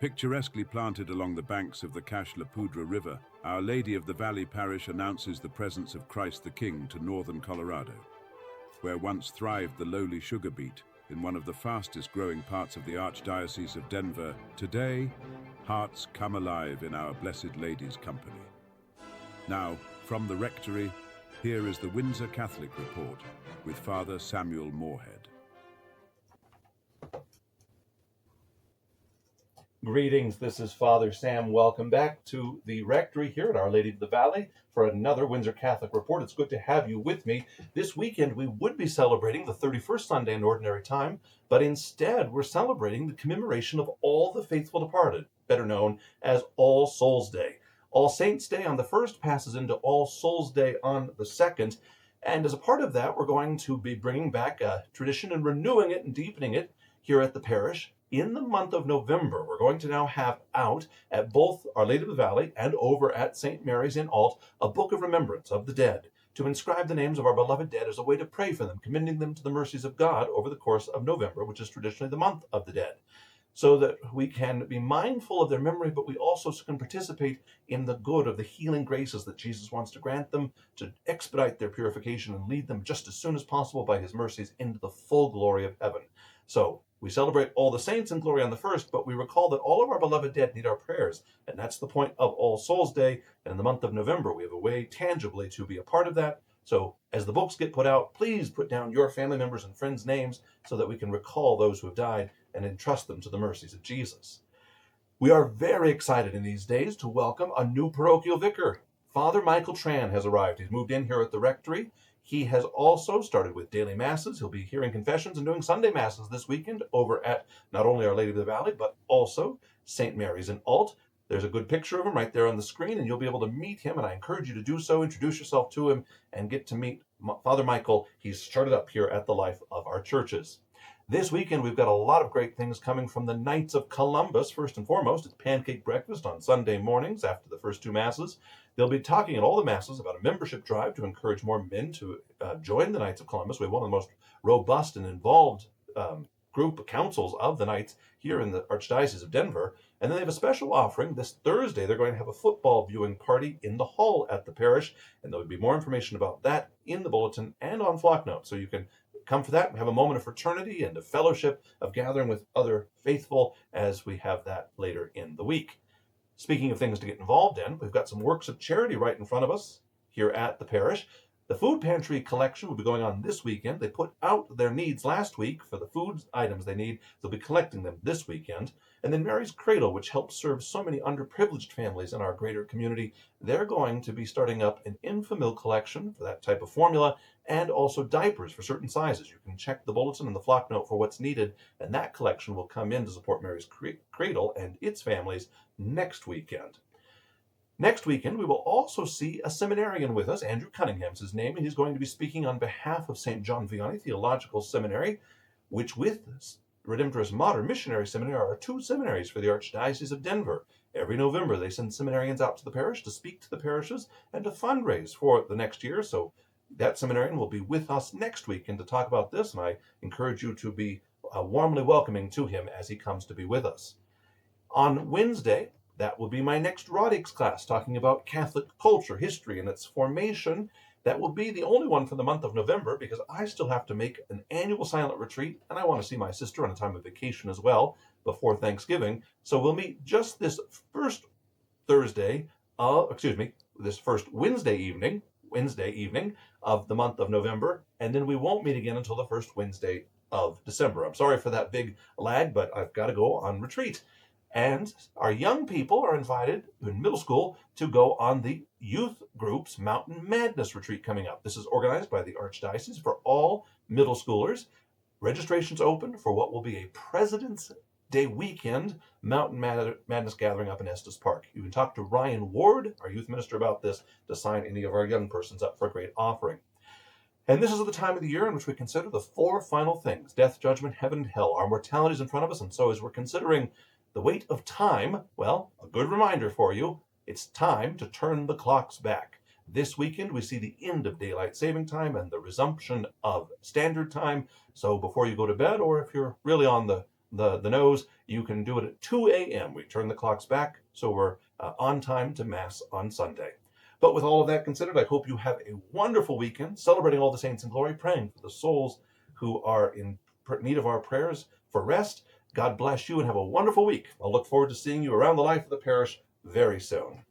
Picturesquely planted along the banks of the Cache-la-Poudre River, Our Lady of the Valley Parish announces the presence of Christ the King to northern Colorado. Where once thrived the lowly sugar beet, in one of the fastest growing parts of the Archdiocese of Denver, today, hearts come alive in Our Blessed Lady's company. Now, from the Rectory, here is the Windsor Catholic Report with Father Samuel Morehead. Greetings, this is Father Sam. Welcome back to the Rectory here at Our Lady of the Valley for another Windsor Catholic Report. It's good to have you with me. This weekend we would be celebrating the 31st Sunday in Ordinary Time, but instead we're celebrating the commemoration of all the faithful departed, better known as All Souls Day. All Saints Day on the 1st passes into All Souls Day on the 2nd, and as a part of that we're going to be bringing back a tradition and renewing it and deepening it here at the parish. In the month of November, we're going to now have out at both Our Lady of the Valley and over at St. Mary's in Ault a book of remembrance of the dead, to inscribe the names of our beloved dead as a way to pray for them, commending them to the mercies of God over the course of November, which is traditionally the month of the dead, so that we can be mindful of their memory, but we also can participate in the good of the healing graces that Jesus wants to grant them, to expedite their purification and lead them just as soon as possible by his mercies into the full glory of heaven. So we celebrate all the saints in glory on the 1st, but we recall that all of our beloved dead need our prayers, and that's the point of All Souls Day. And in the month of November, we have a way tangibly to be a part of that. So as the books get put out, please put down your family members and friends' names so that we can recall those who have died and entrust them to the mercies of Jesus. We are very excited in these days to welcome a new parochial vicar. Father Michael Tran has arrived. He's moved in here at the Rectory. He has also started with daily masses. He'll be hearing confessions and doing Sunday masses this weekend over at not only Our Lady of the Valley, but also St. Mary's in Ault. There's a good picture of him right there on the screen, and you'll be able to meet him, and I encourage you to do so. Introduce yourself to him and get to meet Father Michael. He's started up here at the Life of Our Churches. This weekend, we've got a lot of great things coming from the Knights of Columbus. First and foremost, it's pancake breakfast on Sunday mornings after the first two masses. They'll be talking at all the masses about a membership drive to encourage more men to join the Knights of Columbus. We have one of the most robust and involved group councils of the Knights here in the Archdiocese of Denver. And then they have a special offering. This Thursday, they're going to have a football viewing party in the hall at the parish. And there will be more information about that in the bulletin and on Flock Notes. So you can come for that and have a moment of fraternity and a fellowship of gathering with other faithful as we have that later in the week. Speaking of things to get involved in, we've got some works of charity right in front of us here at the parish. The food pantry collection will be going on this weekend. They put out their needs last week for the food items they need. They'll be collecting them this weekend. And then Mary's Cradle, which helps serve so many underprivileged families in our greater community, they're going to be starting up an infant collection for that type of formula, and also diapers for certain sizes. You can check the bulletin and the flock note for what's needed, and that collection will come in to support Mary's Cradle and its families next weekend. Next weekend, we will also see a seminarian with us. Andrew Cunningham's his name, and he's going to be speaking on behalf of St. John Vianney Theological Seminary, which with Redemptorist Modern Missionary Seminary are two seminaries for the Archdiocese of Denver. Every November, they send seminarians out to the parish to speak to the parishes and to fundraise for the next year. So that seminarian will be with us next week and to talk about this, and I encourage you to be warmly welcoming to him as he comes to be with us. On Wednesday, that will be my next Rodix class, talking about Catholic culture, history, and its formation. That will be the only one for the month of November because I still have to make an annual silent retreat, and I want to see my sister on a time of vacation as well before Thanksgiving. So we'll meet just this first Wednesday evening of the month of November, and then we won't meet again until the first Wednesday of December. I'm sorry for that big lag, but I've got to go on retreat. And our young people are invited in middle school to go on the youth group's Mountain Madness retreat coming up. This is organized by the Archdiocese for all middle schoolers. Registration's open for what will be a President's Day weekend Mountain Madness gathering up in Estes Park. You can talk to Ryan Ward, our youth minister, about this to sign any of our young persons up for a great offering. And this is the time of the year in which we consider the four final things: death, judgment, heaven, and hell. Our mortality is in front of us, and so as we're considering the weight of time, well, a good reminder for you, it's time to turn the clocks back. This weekend, we see the end of daylight saving time and the resumption of standard time. So before you go to bed, or if you're really on the the nose, you can do it at 2 a.m. We turn the clocks back, so we're on time to Mass on Sunday. But with all of that considered, I hope you have a wonderful weekend, celebrating all the saints in glory, praying for the souls who are in need of our prayers for rest. God bless you and have a wonderful week. I'll look forward to seeing you around the life of the parish very soon.